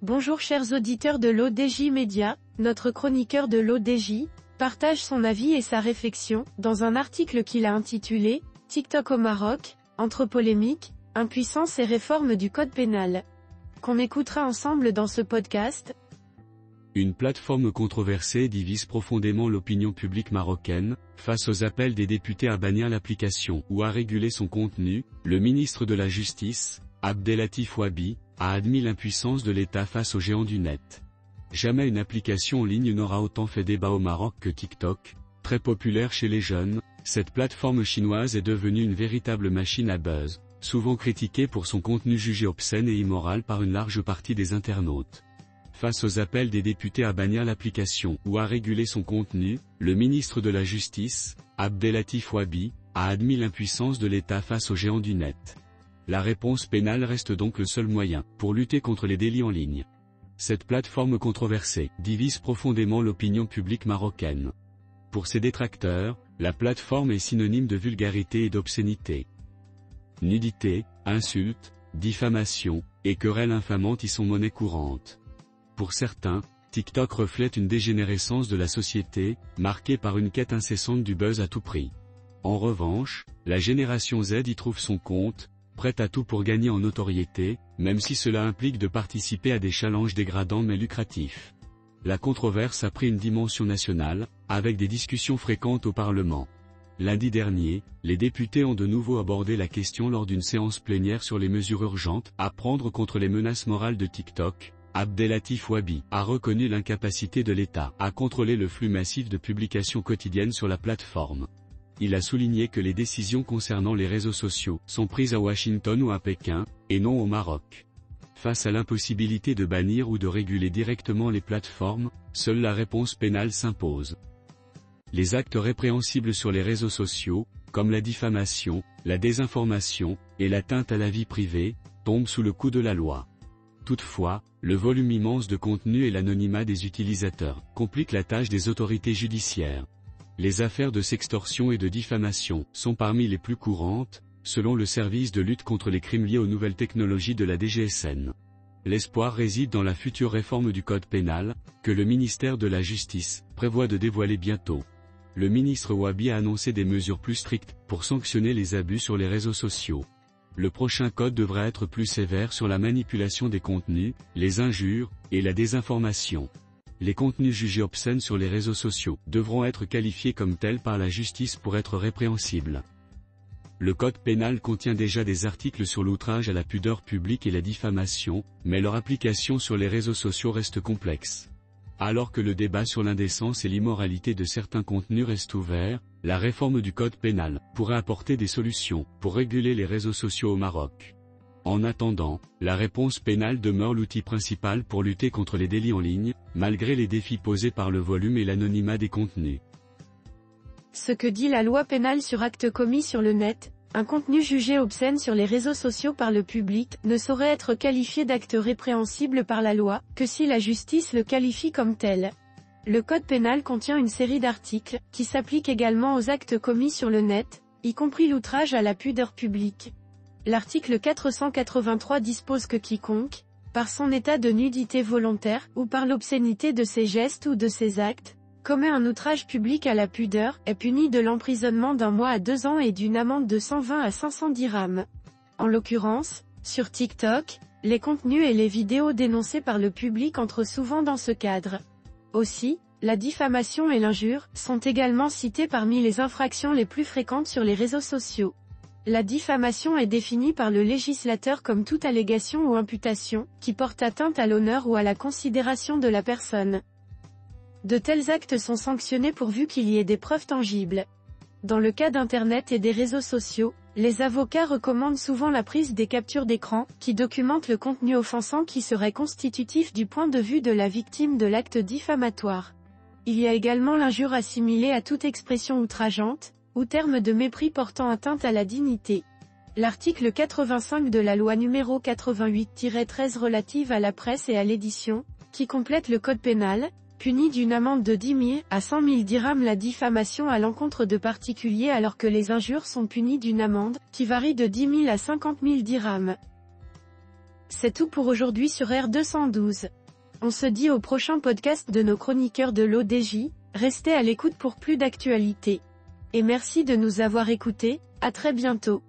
Bonjour chers auditeurs de l'ODJ Média, notre chroniqueur de l'ODJ partage son avis et sa réflexion dans un article qu'il a intitulé « TikTok au Maroc, entre polémiques, impuissance et réforme du code pénal », qu'on écoutera ensemble dans ce podcast. Une plateforme controversée divise profondément l'opinion publique marocaine, face aux appels des députés à bannir l'application ou à réguler son contenu. Le ministre de la Justice, Abdellatif Ouabi, a admis l'impuissance de l'État face aux géants du net. Jamais une application en ligne n'aura autant fait débat au Maroc que TikTok. Très populaire chez les jeunes, cette plateforme chinoise est devenue une véritable machine à buzz, souvent critiquée pour son contenu jugé obscène et immoral par une large partie des internautes. Face aux appels des députés à bannir l'application ou à réguler son contenu, le ministre de la Justice, Abdellatif Ouabi, a admis l'impuissance de l'État face aux géants du net. La réponse pénale reste donc le seul moyen pour lutter contre les délits en ligne. Cette plateforme controversée divise profondément l'opinion publique marocaine. Pour ses détracteurs, la plateforme est synonyme de vulgarité et d'obscénité. Nudité, insultes, diffamation et querelles infamantes y sont monnaie courante. Pour certains, TikTok reflète une dégénérescence de la société, marquée par une quête incessante du buzz à tout prix. En revanche, la génération Z y trouve son compte, prête à tout pour gagner en notoriété, même si cela implique de participer à des challenges dégradants mais lucratifs. La controverse a pris une dimension nationale, avec des discussions fréquentes au Parlement. Lundi dernier, les députés ont de nouveau abordé la question lors d'une séance plénière sur les mesures urgentes à prendre contre les menaces morales de TikTok. Abdellatif Ouabi a reconnu l'incapacité de l'État à contrôler le flux massif de publications quotidiennes sur la plateforme. Il a souligné que les décisions concernant les réseaux sociaux sont prises à Washington ou à Pékin, et non au Maroc. Face à l'impossibilité de bannir ou de réguler directement les plateformes, seule la réponse pénale s'impose. Les actes répréhensibles sur les réseaux sociaux, comme la diffamation, la désinformation, et l'atteinte à la vie privée, tombent sous le coup de la loi. Toutefois, le volume immense de contenu et l'anonymat des utilisateurs compliquent la tâche des autorités judiciaires. Les affaires de sextorsion et de diffamation sont parmi les plus courantes, selon le service de lutte contre les crimes liés aux nouvelles technologies de la DGSN. L'espoir réside dans la future réforme du code pénal, que le ministère de la Justice prévoit de dévoiler bientôt. Le ministre Ouabi a annoncé des mesures plus strictes pour sanctionner les abus sur les réseaux sociaux. Le prochain code devra être plus sévère sur la manipulation des contenus, les injures, et la désinformation. Les contenus jugés obscènes sur les réseaux sociaux devront être qualifiés comme tels par la justice pour être répréhensibles. Le code pénal contient déjà des articles sur l'outrage à la pudeur publique et la diffamation, mais leur application sur les réseaux sociaux reste complexe. Alors que le débat sur l'indécence et l'immoralité de certains contenus reste ouvert, la réforme du code pénal pourrait apporter des solutions pour réguler les réseaux sociaux au Maroc. En attendant, la réponse pénale demeure l'outil principal pour lutter contre les délits en ligne, malgré les défis posés par le volume et l'anonymat des contenus. Ce que dit la loi pénale sur actes commis sur le net, un contenu jugé obscène sur les réseaux sociaux par le public ne saurait être qualifié d'acte répréhensible par la loi, que si la justice le qualifie comme tel. Le code pénal contient une série d'articles, qui s'appliquent également aux actes commis sur le net, y compris l'outrage à la pudeur publique. L'article 483 dispose que quiconque, par son état de nudité volontaire, ou par l'obscénité de ses gestes ou de ses actes, commet un outrage public à la pudeur, est puni de l'emprisonnement d'1 mois à 2 ans et d'une amende de 120 à 500 dirhams. En l'occurrence, sur TikTok, les contenus et les vidéos dénoncés par le public entrent souvent dans ce cadre. Aussi, la diffamation et l'injure sont également citées parmi les infractions les plus fréquentes sur les réseaux sociaux. La diffamation est définie par le législateur comme toute allégation ou imputation, qui porte atteinte à l'honneur ou à la considération de la personne. De tels actes sont sanctionnés pourvu qu'il y ait des preuves tangibles. Dans le cas d'Internet et des réseaux sociaux, les avocats recommandent souvent la prise des captures d'écran, qui documentent le contenu offensant qui serait constitutif du point de vue de la victime de l'acte diffamatoire. Il y a également l'injure assimilée à toute expression outrageante, ou terme de mépris portant atteinte à la dignité. L'article 85 de la loi numéro 88-13 relative à la presse et à l'édition, qui complète le code pénal, punit d'une amende de 10 000 à 100 000 dirhams la diffamation à l'encontre de particuliers alors que les injures sont punies d'une amende, qui varie de 10 000 à 50 000 dirhams. C'est tout pour aujourd'hui sur R212. On se dit au prochain podcast de nos chroniqueurs de l'ODJ, restez à l'écoute pour plus d'actualités. Et merci de nous avoir écoutés, à très bientôt.